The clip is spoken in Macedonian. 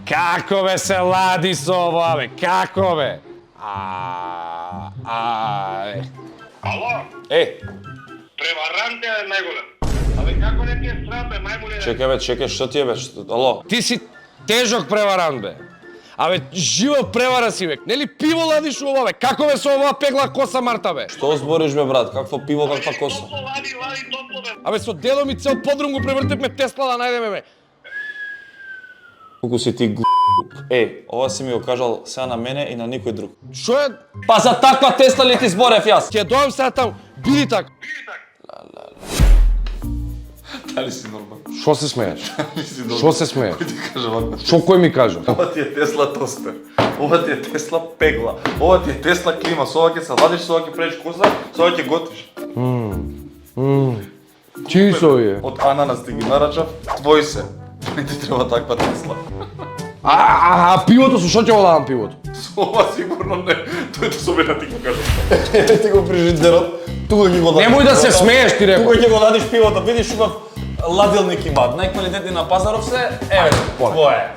Како бе се лади со ова, бе? Како бе? Ало? Преваранте е најголем. Абе како не ти е срам бе, мајмуне? Чекај, што ти е бе? Ало? Ти си тежок преварант бе. Абе, живо превара си бе. Нели пиво ладиш ова бе? Како бе со оваа пегла коса Марта бе? Што збориш бе брат? Какво пиво, каква коса? Топло лади топло бе. Абе со дедом и цел подрум го превртевме Тесла да најдеме бе. Колку си ти ова си ми го кажал сега на мене и на никој друг. Шо е? Па за таква Тесла ли ти зборев јас? Ќе дојам сега таму. Биди така. Дали си нормален? Шо се смееш? Си нормален? Шо се смееш? Кој ти кажа вака? Шо кој ми кажа? Ова ти е Тесла тостер. Ова ти е Тесла пегла. Ова ти е Тесла клима. Со ова ќе се ладиш, со ова ќе правиш коса, со ова ќе готвиш. Чии со овие? Од ананас ти ги нарачав, твој се. Не ти треба таква Тесла. А пивото со шо ќе го дадам пивото? Со ова сигурно не. Тој со мене ти го кажа. Ти го фрижидерот, тука ги го дадиш. Немој да се смееш ти рекол. Тука ќе го дадиш пивото, видиш убав ладилник има. Најквалитетни на пазаров се, еве, твое.